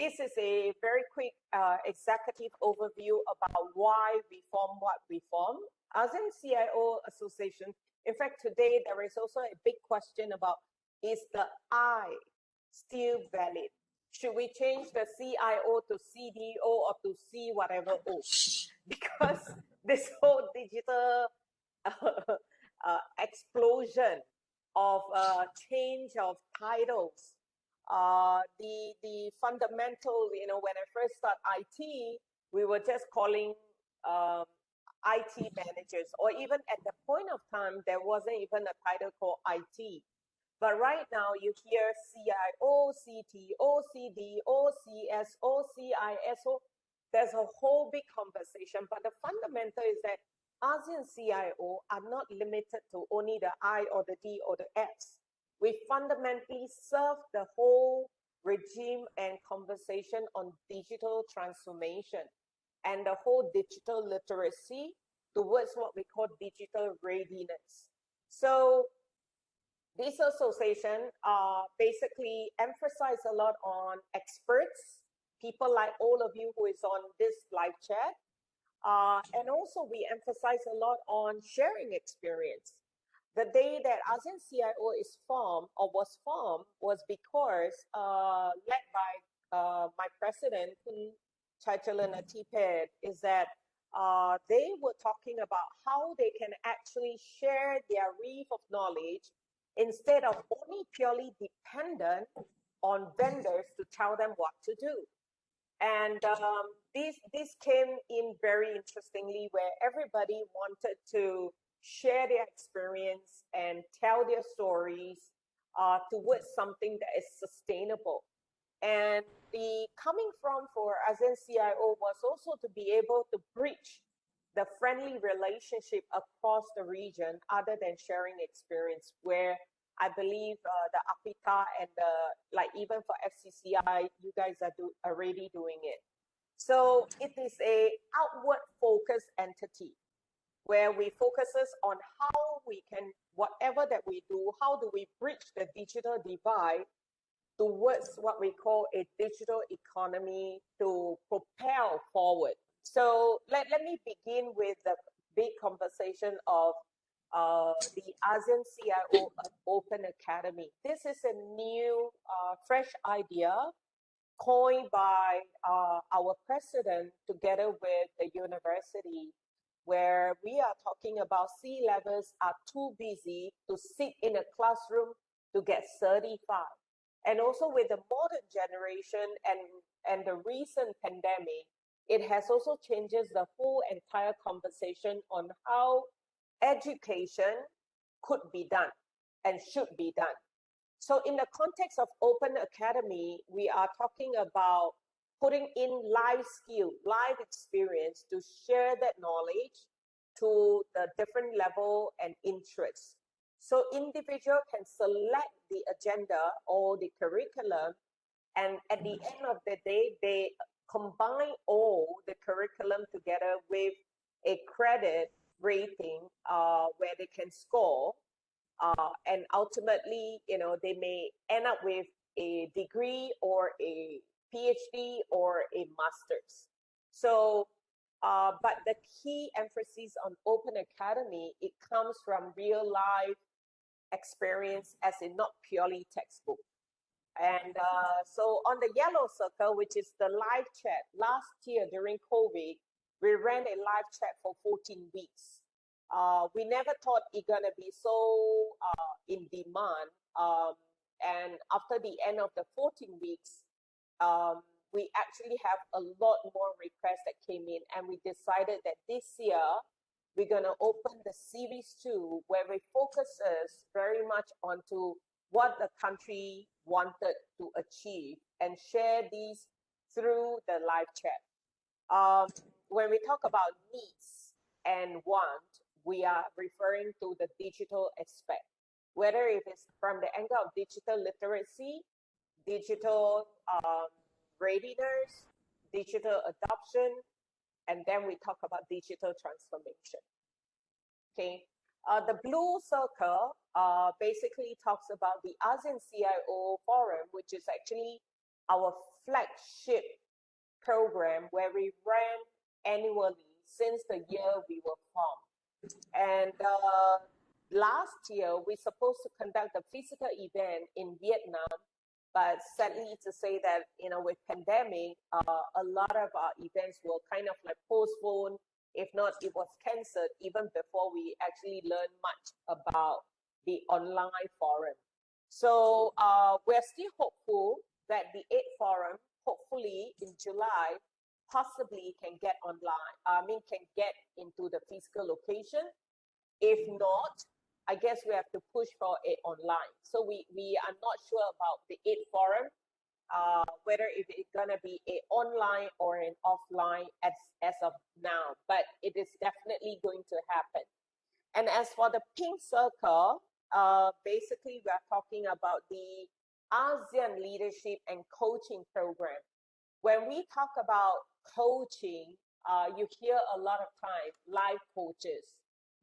this is a very quick executive overview about why we form what we form. ASEAN CIO Association. In fact, today there is also a big question about, is the I still valid? Should we change the CIO to CDO or to C whatever O? Because this whole digital explosion of change of titles, the fundamental, you know, when I first started IT, we were just calling IT managers, or even at the point of time, there wasn't even a title called IT. But right now, you hear CIO, CTO, CDO, CSO, CISO. There's a whole big conversation, but the fundamental is that ASEAN CIO are not limited to only the I or the D or the X. We fundamentally serve the whole regime and conversation on digital transformation and the whole digital literacy towards what we call digital readiness. So this association basically emphasize a lot on experts, people like all of you who is on this live chat. And also we emphasize a lot on sharing experience. The day that ASEAN CIO is formed or was formed was because led by my president, Chaithalan Atiped, is that they were talking about how they can actually share their wealth of knowledge instead of only purely dependent on vendors to tell them what to do. And this came in very interestingly, where everybody wanted to share their experience and tell their stories towards something that is sustainable. And the coming from for ASEAN CIO was also to be able to bridge the friendly relationship across the region other than sharing experience, where I believe the APICA and the, like even for FCCI, you guys are already doing it. So it is a outward focused entity where we focuses on how we can, whatever that we do, how do we bridge the digital divide towards what we call a digital economy to propel forward. So let me begin with the big conversation of the ASEAN CIO Open Academy. This is a new, fresh idea coined by our president together with the university, where we are talking about C-levels are too busy to sit in a classroom to get certified. And also with the modern generation and the recent pandemic, it has also changes the whole entire conversation on how education could be done and should be done. So in the context of Open Academy, we are talking about putting in live skill, live experience to share that knowledge to the different level and interests. So individual can select the agenda or the curriculum, and at the end of the day, they combine all the curriculum together with a credit rating where they can score, and ultimately, you know, they may end up with a degree or a PhD or a master's. So, but the key emphasis on Open Academy, it comes from real life experience, as in not purely textbook. And so on the yellow circle, which is the live chat, last year during COVID, we ran a live chat for 14 weeks. We never thought it's gonna be so in demand. And after the end of the 14 weeks, we actually have a lot more requests that came in, and we decided that this year, we're gonna open the series 2, where we focuses very much onto what the country wanted to achieve and share these through the live chat. When we talk about needs and want, we are referring to the digital aspect, whether it is from the angle of digital literacy, digital readiness, digital adoption, and then we talk about digital transformation. Okay, the blue circle basically talks about the ASEAN CIO Forum, which is actually our flagship program where we ran annually since the year we were formed. And last year, we supposed to conduct a physical event in Vietnam, but sadly to say that, with pandemic, a lot of our events were kind of like postponed. If not, it was canceled even before we actually learned much about the online forum. So we're still hopeful that the 8th forum, hopefully in July, possibly can get online, can get into the physical location. If not, I guess we have to push for it online. So we are not sure about the 8th forum, whether if it's gonna be an online or an offline as of now, but it is definitely going to happen. And as for the pink circle, basically we are talking about the ASEAN leadership and coaching program. When we talk about coaching, you hear a lot of time, life coaches.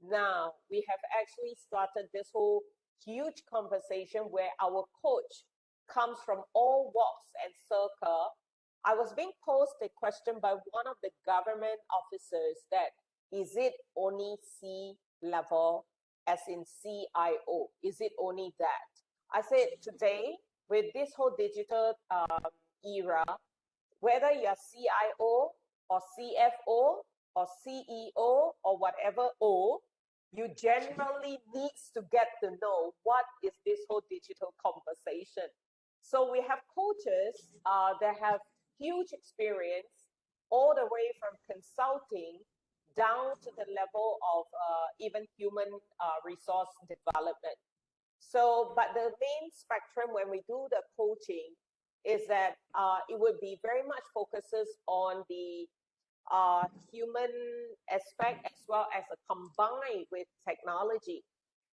Now, we have actually started this whole huge conversation where our coach comes from all walks and circle. I was being posed a question by one of the government officers that, is it only C level, as in CIO? Is it only that? I said today, with this whole digital era, whether you're CIO or CFO or CEO or whatever O, you generally needs to get to know what is this whole digital conversation. So we have coaches that have huge experience all the way from consulting down to the level of even human resource development. So, but the main spectrum when we do the coaching is that it would be very much focuses on the human aspect as well as a combined with technology.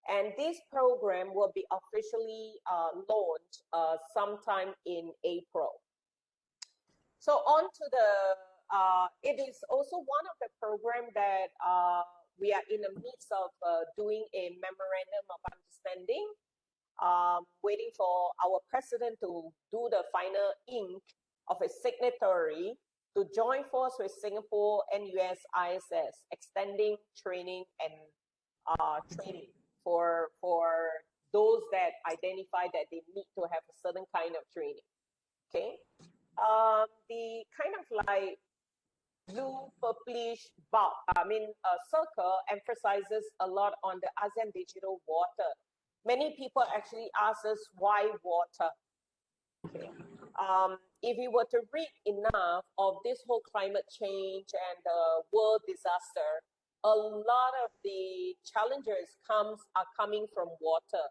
And this program will be officially launched sometime in April. So on to the, it is also one of the programs that we are in the midst of doing a memorandum of understanding, waiting for our president to do the final ink of a signatory to join force with Singapore and US ISS, extending training and training for those that identify that they need to have a certain kind of training. Okay, the kind of like blue purplish bulb, circle emphasizes a lot on the ASEAN digital water. Many people actually ask us why water. Okay. If you were to read enough of this whole climate change and world disaster, a lot of the challenges are coming from water.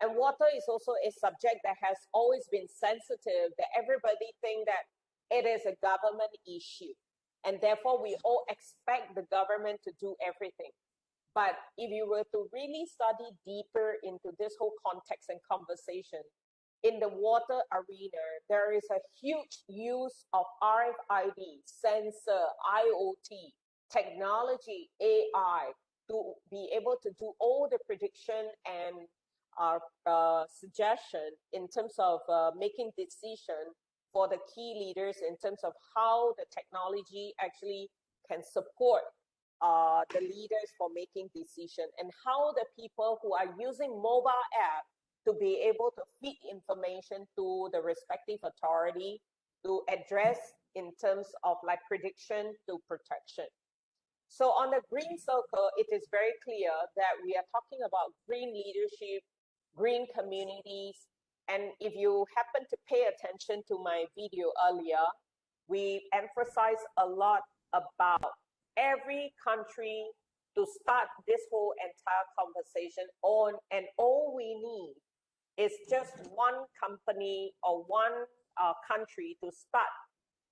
And water is also a subject that has always been sensitive, that everybody think that it is a government issue. And therefore, we all expect the government to do everything. But if you were to really study deeper into this whole context and conversation, in the water arena, there is a huge use of RFID, sensor, IoT, technology, AI, to be able to do all the prediction and suggestion in terms of making decision for the key leaders in terms of how the technology actually can support the leaders for making decision, and how the people who are using mobile app to be able to feed information to the respective authority to address in terms of like prediction to protection. So on the green circle, it is very clear that we are talking about green leadership, green communities. And if you happen to pay attention to my video earlier, we emphasize a lot about every country to start this whole entire conversation on, and all we need is just one company or one country to start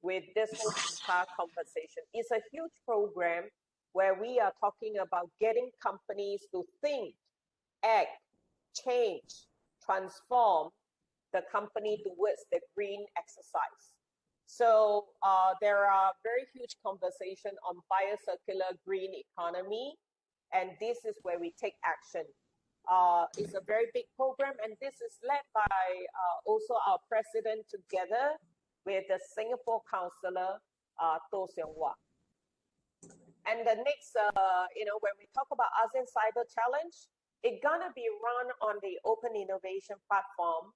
with this whole entire conversation. It's a huge program where we are talking about getting companies to think, act, change, transform the company towards the green exercise. So there are very huge conversation on biocircular green economy, and this is where we take action. It's a very big program, and this is led by also our president together with the Singapore Councillor, To Seong Hwa. And the next, when we talk about ASEAN Cyber Challenge, it's gonna be run on the Open Innovation Platform,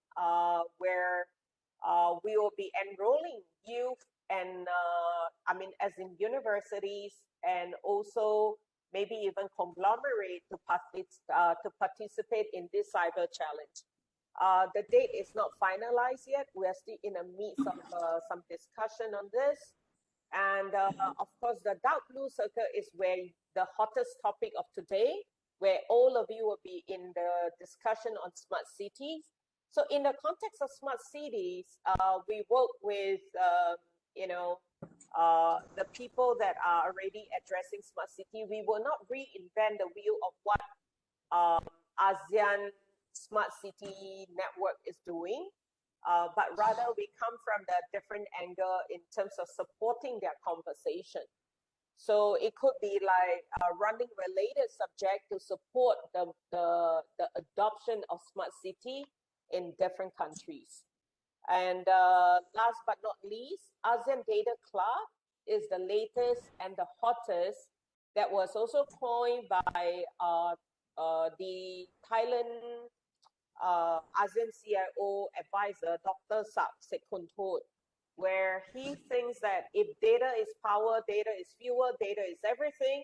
where we will be enrolling youth and, as in universities, and also maybe even conglomerate to participate in this cyber challenge. The date is not finalized yet. We are still in the midst of some discussion on this. And of course, the dark blue circle is where the hottest topic of today, where all of you will be in the discussion on smart cities. So in the context of smart cities, we work with, the people that are already addressing smart city. We will not reinvent the wheel of what ASEAN Smart City Network is doing, but rather we come from the different angle in terms of supporting their conversation. So it could be like running related subject to support the adoption of smart city in different countries. And last but not least, ASEAN Data Club is the latest and the hottest that was also coined by the Thailand ASEAN CIO advisor, Dr. Sekunthut, where he thinks that if data is power, data is fuel, data is everything,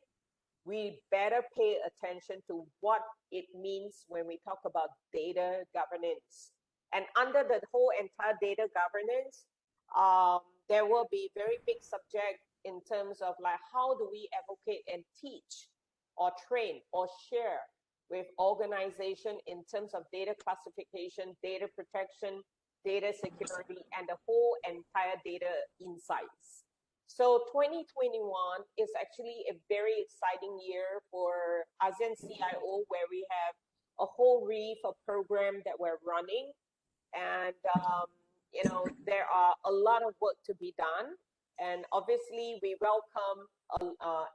we better pay attention to what it means when we talk about data governance. And under the whole entire data governance, there will be very big subject in terms of like how do we advocate and teach or train or share with organization in terms of data classification, data protection, data security, and the whole entire data insights. So 2021 is actually a very exciting year for ASEAN CIO, where we have a whole reef of program that we're running. And, there are a lot of work to be done. And obviously, we welcome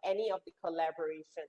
any of the collaboration.